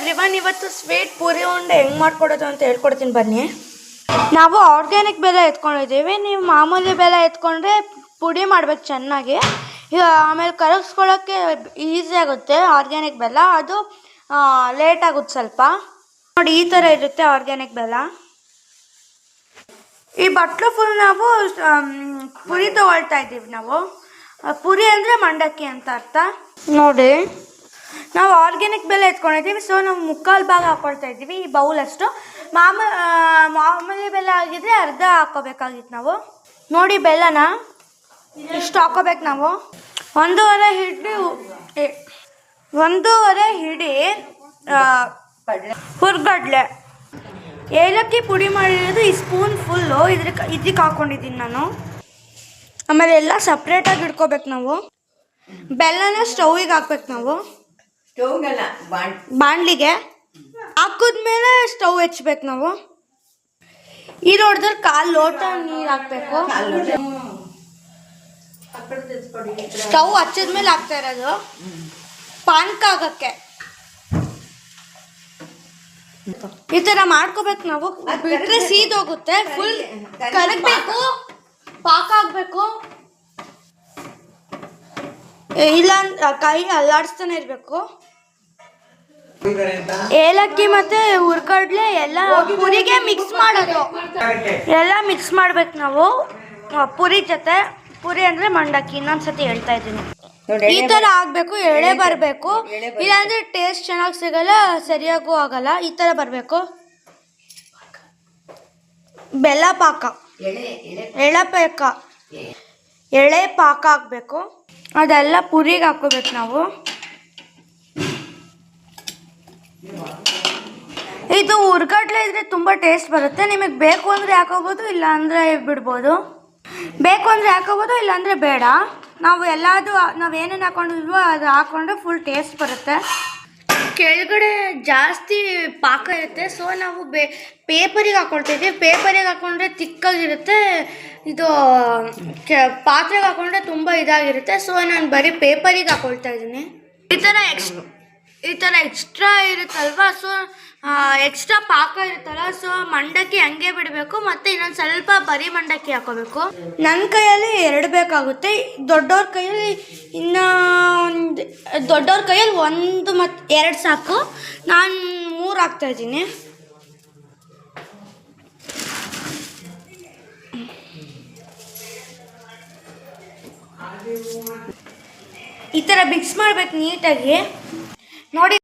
Everyone, ಇವತ್ತು sweet puri ಉಂಡೆ ಹೆಂಗೆ ಮಾಡ್ಕೊಡೋದು ಅಂತ ಹೇಳ್ಕೊಡ್ತೀನಿ ಬನ್ನಿ. ನಾವು ಆರ್ಗ್ಯಾನಿಕ್ ಬೆಲ್ಲ ಎತ್ಕೊಂಡಿದ್ದೀವಿ. ನೀವು ಮಾಮೂಲಿ ಬೆಲ್ಲ ಎತ್ಕೊಂಡ್ರೆ ಪುಡಿ ಮಾಡ್ಬೇಕು ಚೆನ್ನಾಗಿ. ಆಮೇಲೆ ಕರಗಿಸ್ಕೊಳ್ಳೋಕ್ಕೆ ಈಸಿ ಆಗುತ್ತೆ. ಆರ್ಗ್ಯಾನಿಕ್ ಬೆಲ್ಲ ಅದು ಲೇಟ್ ಆಗುತ್ತೆ ಸ್ವಲ್ಪ. ನೋಡಿ, ಈ ಥರ ಇರುತ್ತೆ ಆರ್ಗ್ಯಾನಿಕ್ ಬೆಲ್ಲ. ಈ ಬಟ್ಲು ಫುಲ್ ನಾವು ಪುರಿ ತೊಗೊಳ್ತಾ ಇದ್ದೀವಿ. ನಾವು ಪುರಿ ಅಂದರೆ ಮಂಡಕ್ಕಿ ಅಂತ ಅರ್ಥ. ನೋಡಿ, ನಾವು ಆರ್ಗ್ಯಾನಿಕ್ ಬೆಲ್ಲ ಎತ್ಕೊಂಡಿದ್ದೀವಿ. ಸೊ ನಾವು ಮುಕ್ಕಾಲು ಭಾಗ ಹಾಕ್ಕೊಳ್ತಾ ಇದ್ದೀವಿ, ಈ ಬೌಲಷ್ಟು. ಮಾಮೂಲಿ ಬೆಲ್ಲ ಆಗಿದ್ರೆ ಅರ್ಧ ಹಾಕ್ಕೋಬೇಕಾಗಿತ್ತು ನಾವು. ನೋಡಿ, ಬೆಲ್ಲನ ಇಷ್ಟು ಹಾಕ್ಕೋಬೇಕು ನಾವು. ಒಂದೂವರೆ ಹಿಡಿ ಹುರ್ಗಡ್ಲೆ ಏಲಕ್ಕಿ ಪುಡಿ ಮಾಡಿರೋದು ಈ ಸ್ಪೂನ್ ಫುಲ್ಲು ಇದಕ್ಕೆ ಹಾಕ್ಕೊಂಡಿದ್ದೀನಿ ನಾನು. ಆಮೇಲೆ ಎಲ್ಲ ಸಪ್ರೇಟಾಗಿ ಇಟ್ಕೋಬೇಕು ನಾವು. ಬೆಲ್ಲನ ಸ್ಟೌವಿಗೆ ಹಾಕ್ಬೇಕು ನಾವು. ಬಾಣಲಿಗೆ ಹಾಕಿದ್ಮೇಲೆ ಸ್ಟವ್ ಹಚ್ಬೇಕು ನಾವು. ಈ ರೋಡ್ದಲ್ಲಿ 1/4 ಲೋಟ ನೀರು ಹಾಕ್ಬೇಕು. ಸ್ಟವ್ ಹಚ್ಚಿದ್ಮೇಲೆ ಹಾಕ್ತಾ ಇರೋದು ಪಾನ್ಕ ಆಗಕ್ಕೆ. ಈ ಥರ ಮಾಡ್ಕೋಬೇಕು ನಾವು. ಬಿಟ್ಟರೆ ಸೀದೋಗುತ್ತೆ. ಫುಲ್ ಕರಗಬೇಕು, ಪಾಕ ಆಗಬೇಕು. ಇಲ್ಲ ಕೈ ಅಲ್ಲಾಡಿಸ್ತಾನೆ ಇರಬೇಕು. ಏಲಕ್ಕಿ ಮತ್ತು ಹುರ್ಗಡ್ಲೆ ಎಲ್ಲ ಪುರಿಗೆ ಮಿಕ್ಸ್ ಮಾಡೋದು. ಎಲ್ಲ ಮಿಕ್ಸ್ ಮಾಡ್ಬೇಕು ನಾವು ಪುರಿ ಜೊತೆ. ಪುರಿ ಅಂದರೆ ಮಂಡಕ್ಕಿ. ಇನ್ನೊಂದ್ಸತಿ ಹೇಳ್ತಾ ಇದ್ದೀನಿ. ಈ ಥರ ಆಗಬೇಕು, ಎಳೆ ಬರಬೇಕು. ಇಲ್ಲಾಂದರೆ ಟೇಸ್ಟ್ ಚೆನ್ನಾಗಿ ಸಿಗಲ್ಲ, ಸರಿಯಾಗೂ ಆಗಲ್ಲ. ಈ ಥರ ಬರಬೇಕು. ಬೆಲ್ಲ ಪಾಕ, ಎಳೆ ಪಾಕ ಆಗಬೇಕು. ಅದೆಲ್ಲ ಪುರಿಗೆ ಹಾಕೋಬೇಕು ನಾವು. ಇದು ಹುರ್ಗಡ್ಲೆ ಇದ್ರೆ ತುಂಬ ಟೇಸ್ಟ್ ಬರುತ್ತೆ. ನಿಮಗೆ ಬೇಕು ಅಂದರೆ ಹಾಕೋಬೋದು, ಇಲ್ಲ ಅಂದರೆ ಬಿಡ್ಬೋದು. ಬೇಕು ಅಂದರೆ ಹಾಕೋಬೋದು, ಇಲ್ಲಾಂದರೆ ಬೇಡ. ನಾವೇನೇನು ಹಾಕೊಂಡಿದ್ವೋ ಅದು ಹಾಕ್ಕೊಂಡ್ರೆ ಫುಲ್ ಟೇಸ್ಟ್ ಬರುತ್ತೆ. ಕೆಳಗಡೆ ಜಾಸ್ತಿ ಪಾಕ ಇರುತ್ತೆ. ಸೊ ನಾವು ಪೇಪರಿಗೆ ಹಾಕ್ಕೊಳ್ತಿದ್ವಿ. ಪೇಪರಿಗೆ ಹಾಕ್ಕೊಂಡ್ರೆ ತಿಕ್ಕಾಗಿರುತ್ತೆ. ಇದು ಪಾತ್ರೆಗೆ ಹಾಕ್ಕೊಂಡ್ರೆ ತುಂಬ ಇದಾಗಿರುತ್ತೆ. ಸೊ ನಾನು ಬರೀ ಪೇಪರಿಗೆ ಹಾಕ್ಕೊಳ್ತಾ ಇದ್ದೀನಿ. ಈ ಥರ ಎಕ್ಸ್ಟ್ರಾ ಇರುತ್ತಲ್ವ, ಸೊ ಎಕ್ಸ್ಟ್ರಾ ಪಾಕ ಇರುತ್ತಲ್ಲ, ಸೊ ಮಂಡಕ್ಕಿ ಹಂಗೆ ಬಿಡಬೇಕು. ಮತ್ತು ಇನ್ನೊಂದು ಸ್ವಲ್ಪ ಬರೀ ಮಂಡಕ್ಕಿ ಹಾಕೋಬೇಕು. ನನ್ನ ಕೈಯಲ್ಲಿ 2 ಬೇಕಾಗುತ್ತೆ. ದೊಡ್ಡವ್ರ ಕೈಯಲ್ಲಿ ದೊಡ್ಡವ್ರ ಕೈಯಲ್ಲಿ 1 ಮತ್ತು 2 ಸಾಕು. ನಾನು 3 ಹಾಕ್ತಾಯಿದ್ದೀನಿ. ಈ ಥರ ಮಿಕ್ಸ್ ಮಾಡ್ಬೇಕು ನೀಟಾಗಿ. ನೋಡಿ,